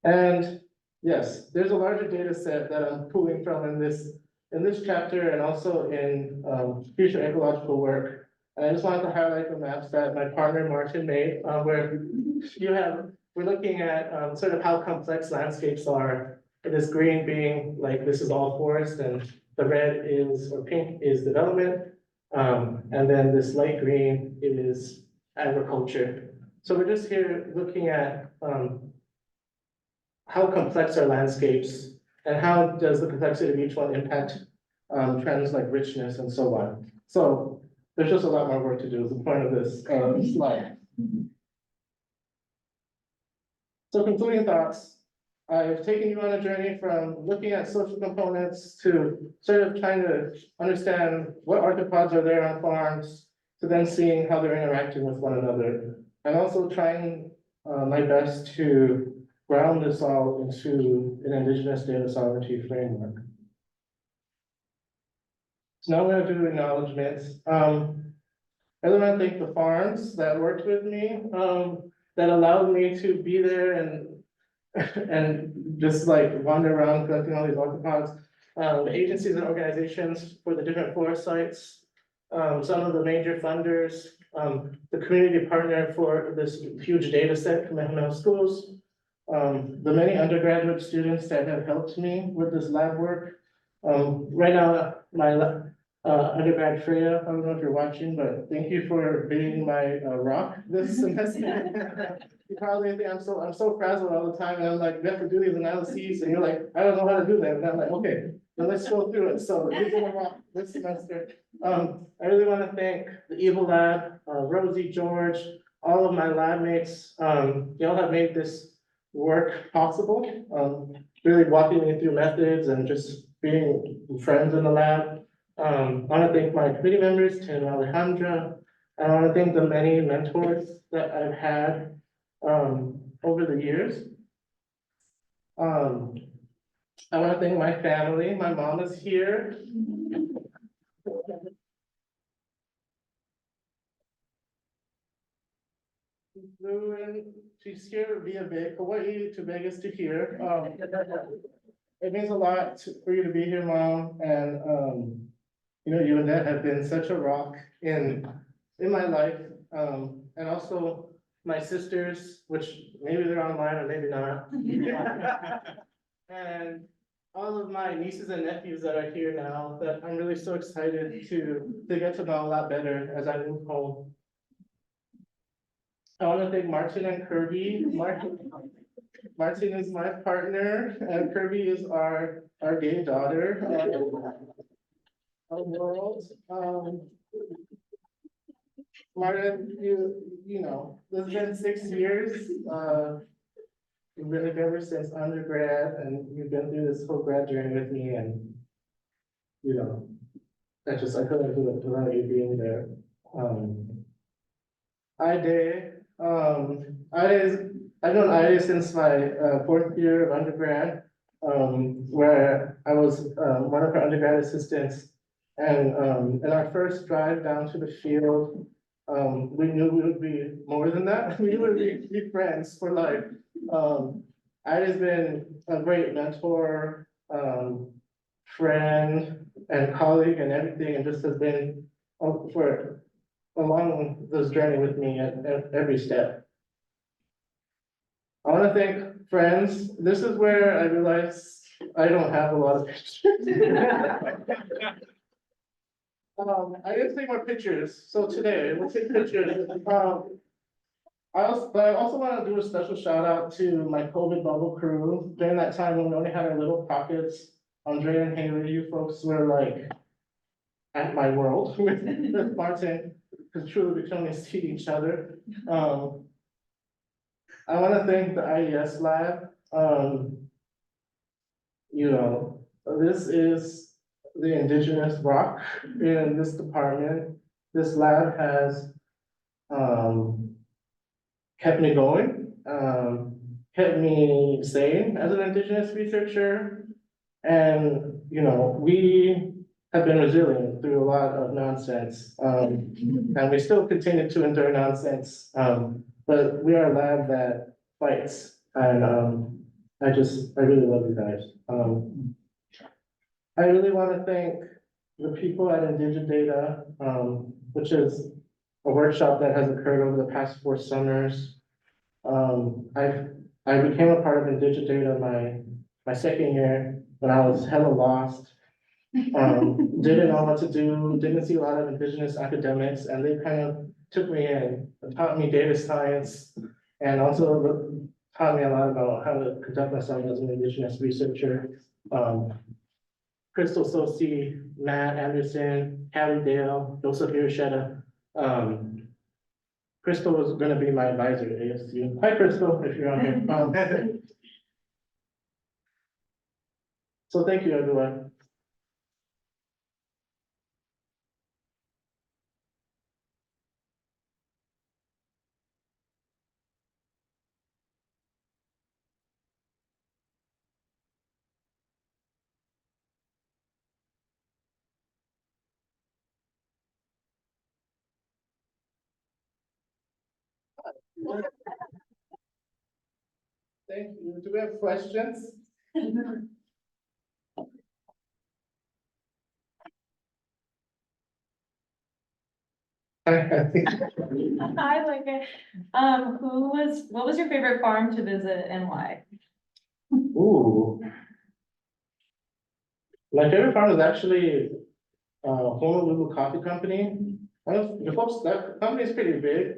And yes, there's a larger data set that I'm pulling from in this chapter and also in future ecological work. And I just wanted to highlight the maps that my partner Martin made, where we're looking at sort of how complex landscapes are. This green being like this is all forest, and the red is, or pink is development. And then this light green is agriculture. So we're just here looking at how complex are landscapes and how does the complexity of each one impact trends like richness and so on. So there's just a lot more work to do is the point of this slide. So concluding thoughts, I've taken you on a journey from looking at social components to sort of trying to understand what arthropods are there on farms, to then seeing how they're interacting with one another. And also trying my best to ground this all into an Indigenous data sovereignty framework. So now I'm going to do acknowledgements. I really want to thank the farms that worked with me, that allowed me to be there and just like wander around collecting all these arthropods. The agencies and organizations for the different forest sites, some of the major funders, the community partner for this huge data set, Kamehameha Schools, the many undergraduate students that have helped me with this lab work. Right now, undergrad Freya, I don't know if you're watching, but thank you for being my rock this semester. You probably think I'm so frazzled all the time, and I'm like, we have to do these analyses, and you're like, I don't know how to do them, and I'm like, okay, then let's go through it, so you've been a rock this semester. I really wanna thank the Evil Lab, Rosie, George, all of my lab mates, y'all have made this work possible, really walking me through methods and just being friends in the lab. I wanna thank my committee members, Tim and Alejandra. I wanna thank the many mentors that I've had, over the years. I wanna thank my family. My mom is here. She's here via Hawaii to Vegas to here. It means a lot for you to be here, Mom, and, you know, you and Dad have been such a rock in my life, and also my sisters, which maybe they're online or maybe not. And all of my nieces and nephews that are here now, that I'm really so excited to get to know a lot better as I move home. I want to thank Martin and Kirby. Martin is my partner, and Kirby is our gay daughter. Our world. Martin, you know, it's been 6 years. You've been together since undergrad, and you've been through this whole grad journey with me, and you know, I couldn't do it without you being there. I've known Ida since my 4th year of undergrad, where I was one of her undergrad assistants. And in our first drive down to the field, we knew we would be more than that. We would be friends for life. Ida's been a great mentor, friend, and colleague and everything, and just has been for along this journey with me at every step. I want to thank friends. This is where I realize I don't have a lot of pictures. I didn't take more pictures, so today we'll take pictures. I also want to do a special shout out to my COVID bubble crew. During that time when we only had our little pockets, Andrea and Haley, you folks were like at my world with Martin, because truly we can only see each other. I want to thank the IES lab. You know, this is the Indigenous rock in this department. This lab has kept me going, kept me sane as an Indigenous researcher. And, you know, we have been resilient through a lot of nonsense. And we still continue to endure nonsense. But we are a lab that fights. And I really love you guys. I really want to thank the people at Indigidata, which is a workshop that has occurred over the past 4 summers. I became a part of Indigidata my 2nd year when I was hella lost. Didn't know what to do, didn't see a lot of Indigenous academics, and they kind of took me in, taught me data science, and also taught me a lot about how to conduct myself as an Indigenous researcher. Crystal Soci, Matt Anderson, Callie Dale, Joseph Irishetta. Crystal was gonna be my advisor at ASU. Hi, Crystal, if you're on here. So thank you, everyone. Thank you. Do we have questions? I like it. What was your favorite farm to visit and why? Ooh. My favorite farm is actually Honolulu Coffee Company. I don't know, the folks, that company is pretty big.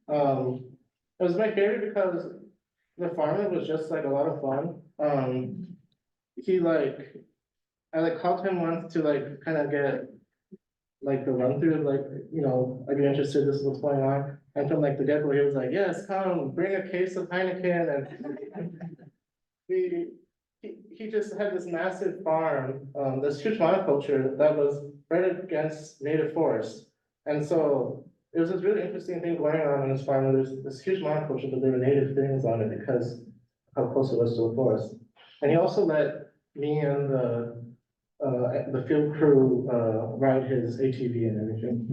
It was my favorite because the farming was just like a lot of fun. I like called him once to like kind of get like the run through, like, I'd be interested, this is what's going on. And from like the get-go, he was like, yes, come, bring a case of Heineken, and he just had this massive farm, this huge monoculture that was right against native forest. And so it was this really interesting thing going on in this farm, where there's this huge monoculture, but there were native things on it because how close it was to the forest. And he also let me and the field crew, ride his ATV and everything.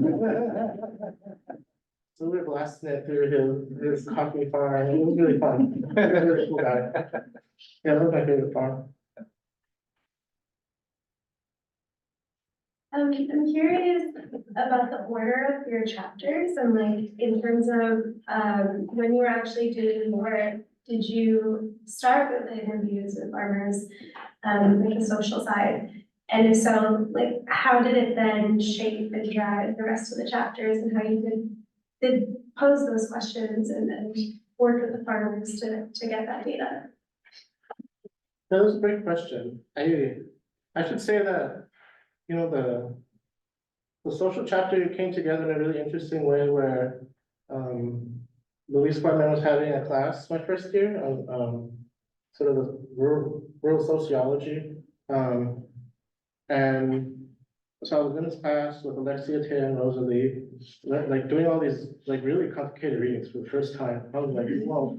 So we were blasting it through his coffee farm, it was really fun. Really cool guy. Yeah, that was my favorite farm. I'm curious about the order of your chapters and like in terms of when you were actually doing the work, did you start with the interviews with farmers, like the social side? And if so, like how did it then shape and drive the rest of the chapters and how you did pose those questions and work with the farmers to get that data? That was a great question. I should say that, the social chapter came together in a really interesting way where, Louise Bartman was having a class my first year on, sort of the rural sociology. And so I was in this class with Alexia Tay and Rosalie, like doing all these like really complicated readings for the first time. I was like, whoa.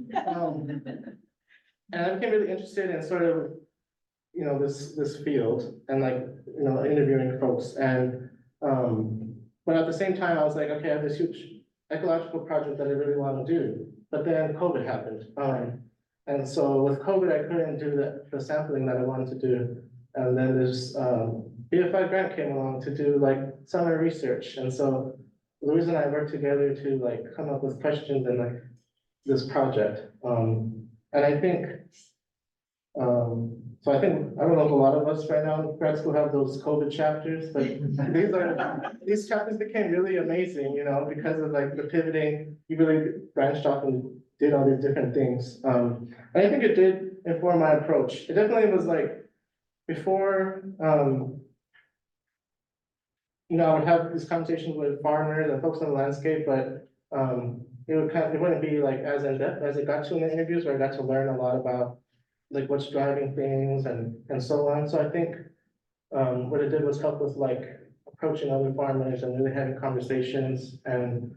And I became really interested in sort of, this field and like, interviewing folks and, but at the same time, I was like, okay, I have this huge ecological project that I really want to do, but then COVID happened. And so with COVID, I couldn't do the sampling that I wanted to do. And then this, BFI grant came along to do like summer research. And so Louise and I worked together to like come up with questions and like this project. And I think, so I don't know if a lot of us right now in grad school have those COVID chapters, but these chapters became really amazing, because of like the pivoting, you really branched off and did all these different things. And I think it did inform my approach. It definitely was like, before, I would have these conversations with farmers and folks on the landscape, but it wouldn't be like as in depth as it got to in the interviews, where I got to learn a lot about like what's driving things and so on. So I think what it did was help with like approaching other farmers and really having conversations. And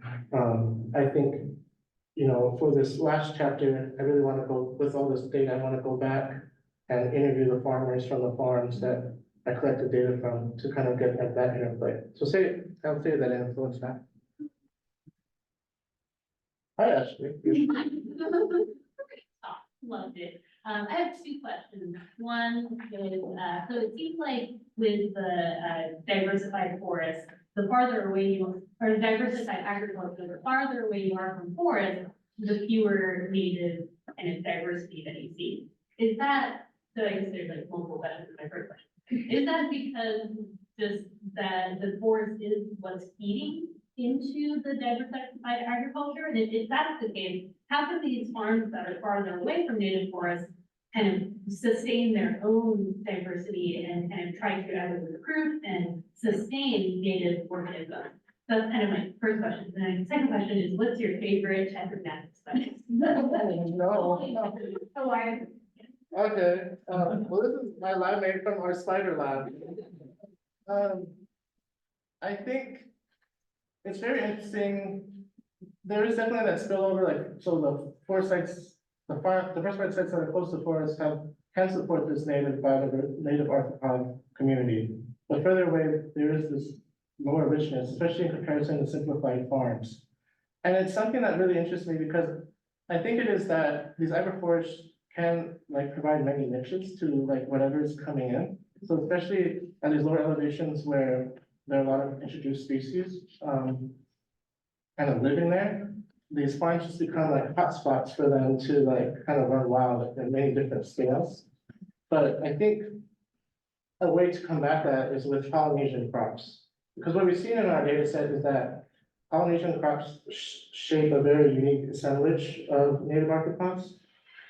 I think, for this last chapter, I really want to go with all this data. I want to go back and interview the farmers from the farms that I collected data from to kind of get at that interplay. So I would say that influenced that. Hi, Ashley. Loved it. I have two questions. One is, so it seems like with the diversified forest, the farther away you are, or diversified agriculture, the farther away you are from forest, the fewer native and diversity that you see. Is that, so I guess there's like multiple benefits to my first question. Is that because just that the forest is what's feeding into the diversified agriculture? And if that's the case, how can these farms that are farther away from native forests kind of sustain their own diversity and kind of try to either recruit and sustain native organisms? That's kind of my first question. And then the second question is, what's your favorite type of natural studies? Oh, I. Okay, well, this is my lab mate from our spider lab. I think it's very interesting. There is definitely that spillover, like, so the forest sites, the first sites that are close to forest can support this native arthropod community. But further away, there is this lower richness, especially in comparison to simplified farms. And it's something that really interests me because I think it is that these agroforests can like provide many niches to like whatever is coming in. So especially at these lower elevations where there are a lot of introduced species kind of living there, these farms just become like hotspots for them to like kind of run wild at many different scales. But I think a way to combat that is with Polynesian crops. Because what we've seen in our data set is that Polynesian crops shape a very unique assemblage of native arthropods.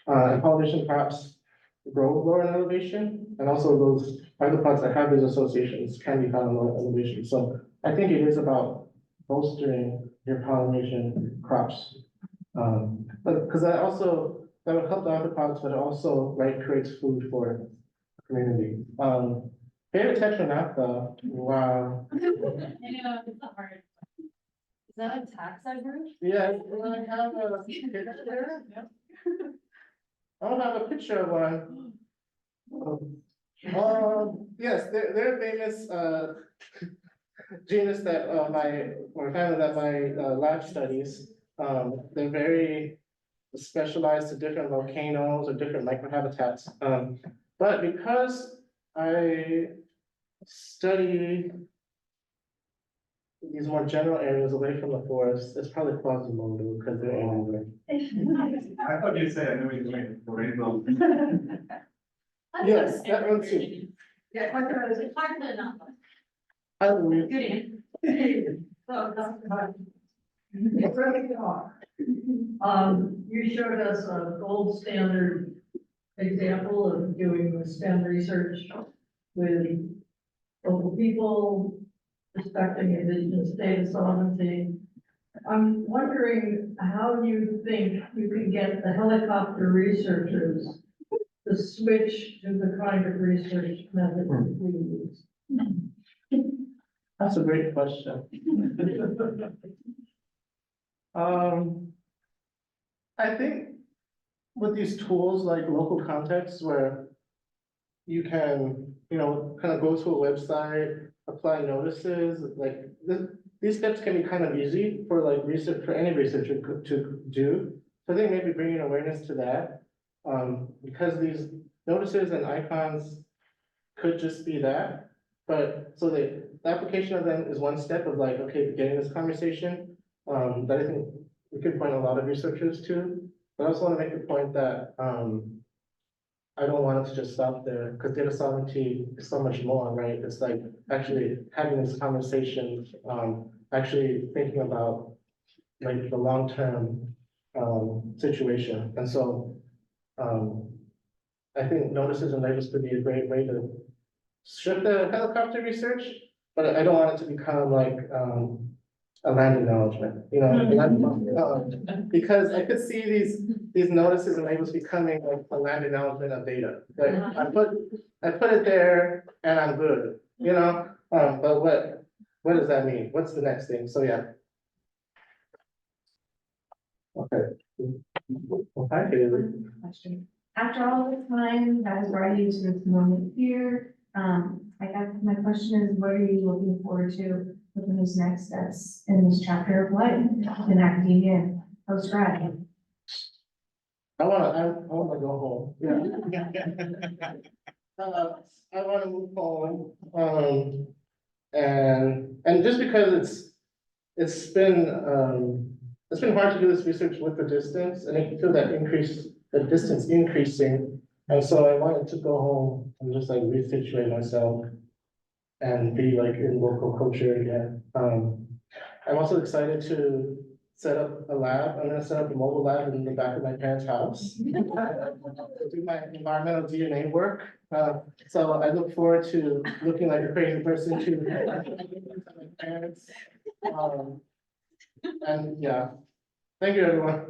And Polynesian crops grow lower in elevation, and also those arthropods that have these associations can be found in lower elevation. So I think it is about bolstering your Polynesian crops. But because that would help the arthropods, but it also, right, creates food for the community. Favorite tetranyctha, wow. I know, it's not hard. Is that a tax I heard? Yeah, I have a picture. I don't have a picture of one. Yes, they're a famous genus that or family that my lab studies. They're very specialized to different volcanoes or different microhabitats. But because I study these more general areas away from the forest, it's probably Quasimodo because they're everywhere. I thought you'd say I knew you were the rainbow. Yes, that one too. Yeah, it's hard to not. I believe. Good You showed us a gold standard example of doing STEM research with local people, respecting Indigenous data sovereignty. I'm wondering how you think you can get the helicopter researchers to switch to the kind of research method that we use. That's a great question. I think with these tools like local contexts where you can, kind of go to a website, apply notices, like these steps can be kind of easy for like research, for any researcher to do. So I think maybe bringing awareness to that, because these notices and icons could just be that. But so the application of them is one step of like, okay, beginning this conversation, that I think we could point a lot of researchers to. But I also want to make the point that I don't want it to just stop there, because data sovereignty is so much more, right? It's like actually having this conversation, actually thinking about like the long-term situation. And so I think notices and labels could be a great way to strip the helicopter research, but I don't want it to become like a land acknowledgement, because I could see these notices and labels becoming like a land acknowledgement of data. Like I put it there and I'm good, but what does that mean? What's the next thing? So yeah. Okay. Well, hi, Haley. Question. After all the time that has brought you to this moment here, I guess my question is, what are you looking forward to within these next steps in this chapter of life in academia and post-grad? I wanna go home. Yeah. I wanna move home. And just because it's been hard to do this research with the distance, and I can feel the distance increasing. And so I wanted to go home and just like resituate myself and be like in local culture again. I'm also excited to set up a lab. I'm gonna set up a mobile lab in the back of my parents' house. Do my environmental DNA work. So I look forward to looking like a crazy person to my parents. And yeah, thank you, everyone.